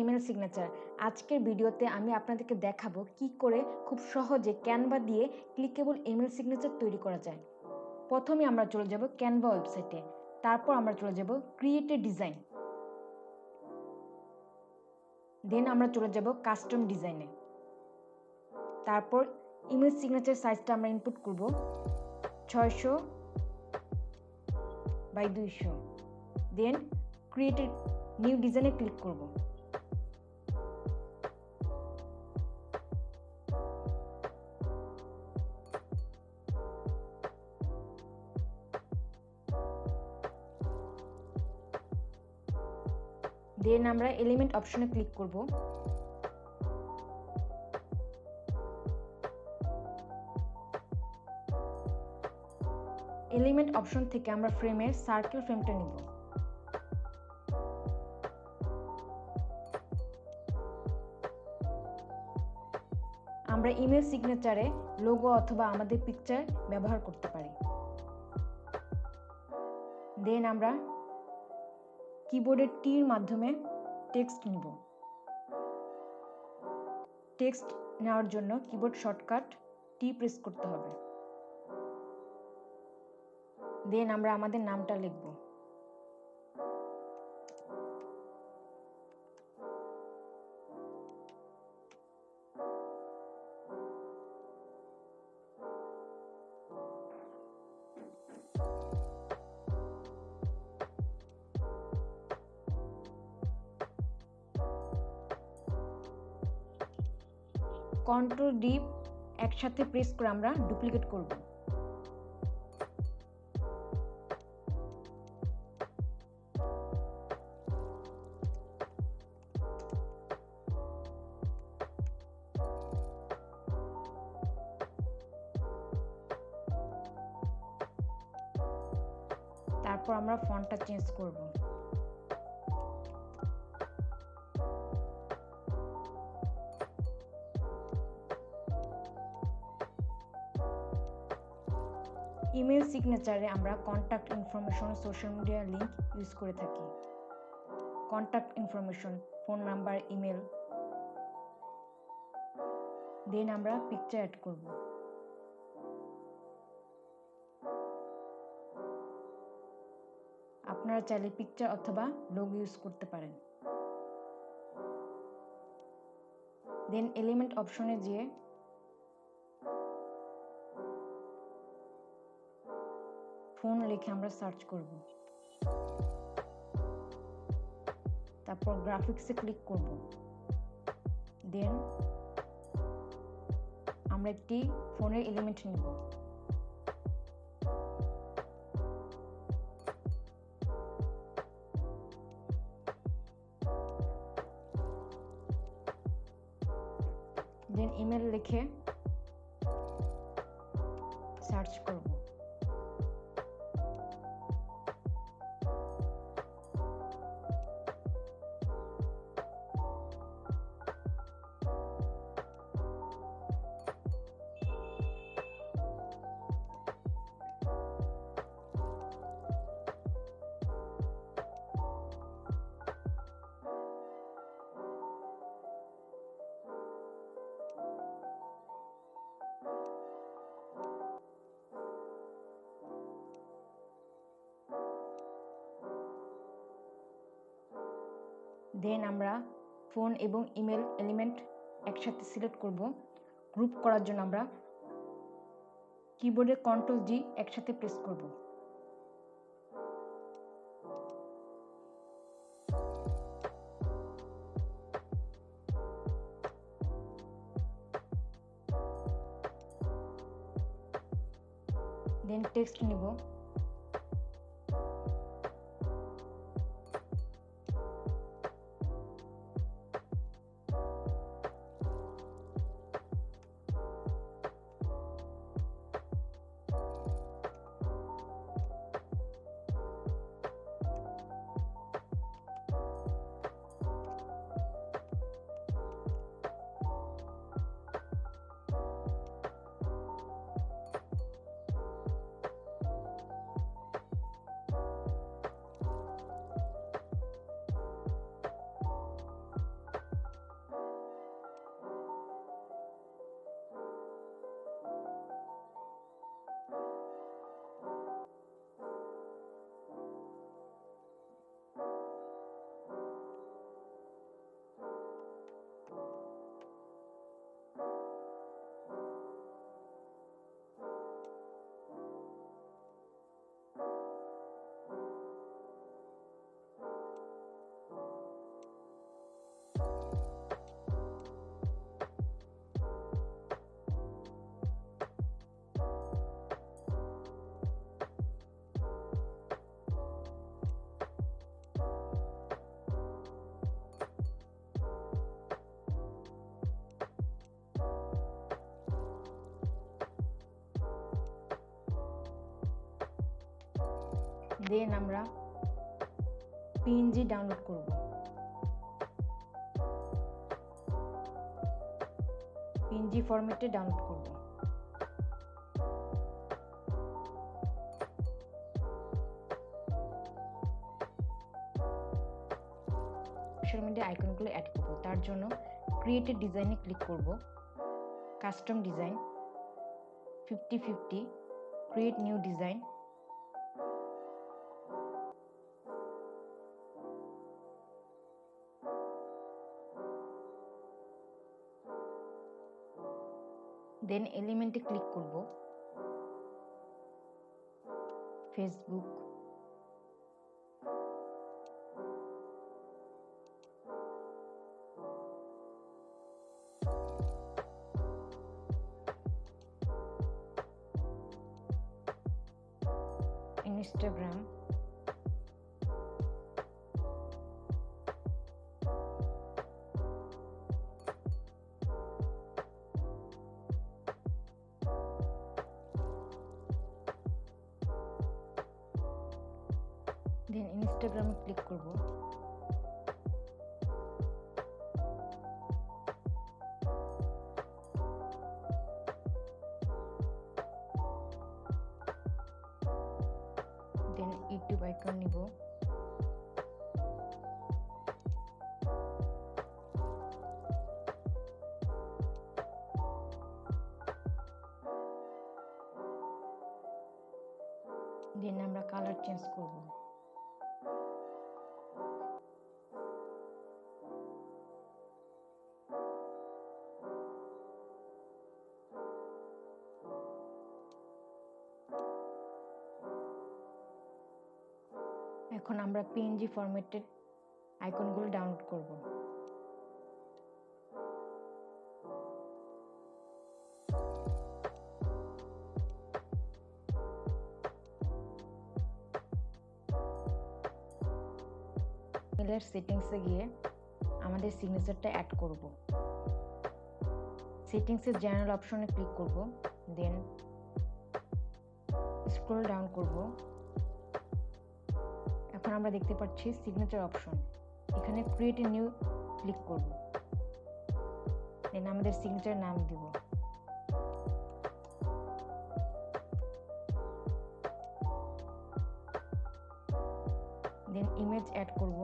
Email signature. আজকের ভিডিওতে আমি আপনাদেরকে দেখাবো কি করে খুব সহজে ক্যানভা দিয়ে ক্লিকেবল ইমেল সিগনেচার তৈরি করা যায়। প্রথমে আমরা চলে যাব ক্যানভা ওয়েবসাইটে, তারপর আমরা চলে যাব ক্রিয়েট এ ডিজাইন, দেন আমরা চলে যাব কাস্টম ডিজাইনে। তারপর ইমেল সিগনেচার সাইজটা আমরা ইনপুট করব 600x200, then create a new ডিজাইনে ক্লিক করব। দেন আমরা এলিমেন্ট অপশনে ক্লিক করব। এলিমেন্ট অপশন থেকে আমরা ফ্রেমের সার্কেল ফ্রেমটা নিব। আমরা ইমেল সিগনেচারে লোগো অথবা আমাদের পিকচার ব্যবহার করতে পারি। দেন আমরা কিবোর্ডের টির মাধ্যমে টেক্সট নিব। টেক্সট নেওয়ার জন্য কিবোর্ড শর্টকাট টি প্রেস করতে হবে। দেন আমরা আমাদের নামটা লিখব। কন্ট্রোল ডি একসাথে প্রেস করে আমরা ডুপ্লিকেট করব। তারপর আমরা ফন্টটা চেঞ্জ করব। ইমেল সিগনেচারে আমরা contact information, social media link use করে থাকি। Contact information, phone number, email, then আমরা পিকচার অ্যাড করব। আপনারা চাইলে পিকচার অথবা লোগো ইউজ করতে পারেন। দেন এলিমেন্ট অপশনে যেয়ে ফোন লিখে আমরা সার্চ করব। তারপর গ্রাফিক্সে ক্লিক করব। দেন আমরা একটি ফোনের এলিমেন্ট নিব। দেন ইমেল লিখে সার্চ করব। দেন আমরা ফোন এবং ইমেল এলিমেন্ট একসাথে সিলেক্ট করব। গ্রুপ করার জন্য আমরা কিবোর্ডে কন্ট্রোল জি একসাথে প্রেস করব। দেন টেক্সট নিব। দেন আমরা পিএনজি ডাউনলোড করব। পিএনজি ফরম্যাটে ডাউনলোড করব। সোশ্যাল মিডিয়া আইকনগুলো অ্যাড করব। তার জন্য ক্রিয়েট এ ডিজাইনে ক্লিক করব, custom design 50-50, create new design, then এলিমেন্টে ক্লিক করব, ফেসবুক, ইনস্টাগ্রাম, দেন ইনস্টাগ্রামে ক্লিক করব, দেন ইউটিউব আইকন নিব, দেন আমরা কালার চেঞ্জ করব। এখন আমরা পিএনজি ফরম্যাটের আইকনগুলো ডাউনলোড করব। ইমেলের সেটিংসে গিয়ে আমাদের সিগনেচারটা অ্যাড করব। সেটিংসের জেনারেল অপশনে ক্লিক করব, দেন স্ক্রল ডাউন করব। এখন আমরা দেখতে পাচ্ছি সিগনেচার অপশন, এখানে ক্রিয়েট এ নিউ ক্লিক করব, দেন আমাদের সিগনেচার নাম দিব, দেন ইমেজ অ্যাড করব,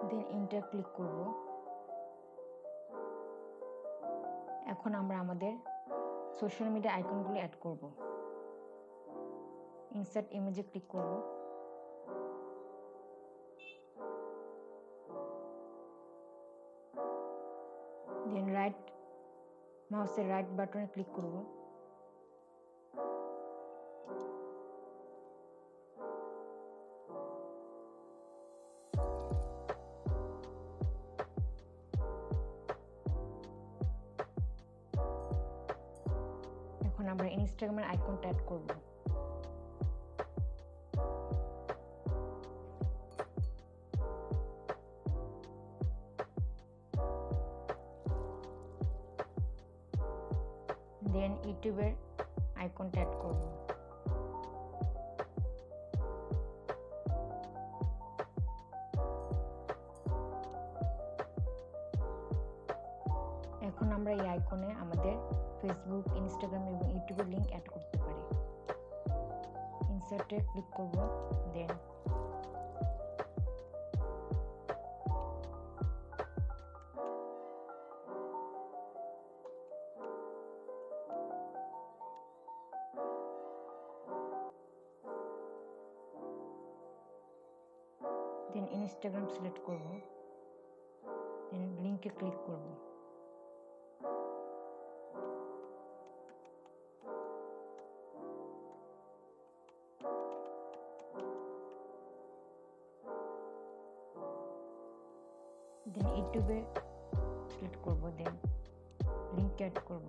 দেন এন্টার ক্লিক করব। এখন আমরা আমাদের সোশ্যাল মিডিয়া আইকনগুলো অ্যাড করব। ইনসার্ট ইমেজে ক্লিক করব, দেন রাইট মাউসের রাইট বাটনে ক্লিক করব, এখন আমরা ইনস্টাগ্রামের আইকনটা অ্যাড করব। দেন ইউটিউবের আইকনটা অ্যাড করব। এখন আমরা এই আইকনে আমাদের ফেসবুক, ইনস্টাগ্রাম এবং ইউটিউবের লিংক অ্যাড করতে পারি। ইনসার্টে ক্লিক করব, দেন ইনস্টাগ্রাম সিলেক্ট করব, দেন লিংকে ক্লিক করব। দেন ইউটিউবে সিলেক্ট করব, দেন লিংক অ্যাড করব।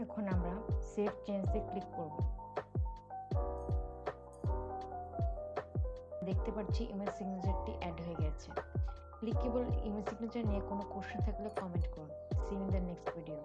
এখন আমরা সেভ চেঞ্জে ক্লিক করব। দেখতে পাচ্ছি ইমেল সিগনেচারটি অ্যাড হয়ে গেছে। ক্লিকেবল ইমেল সিগনেচার নিয়ে কোনো কোশ্চেন থাকলে কমেন্ট করুন। See you in the next video.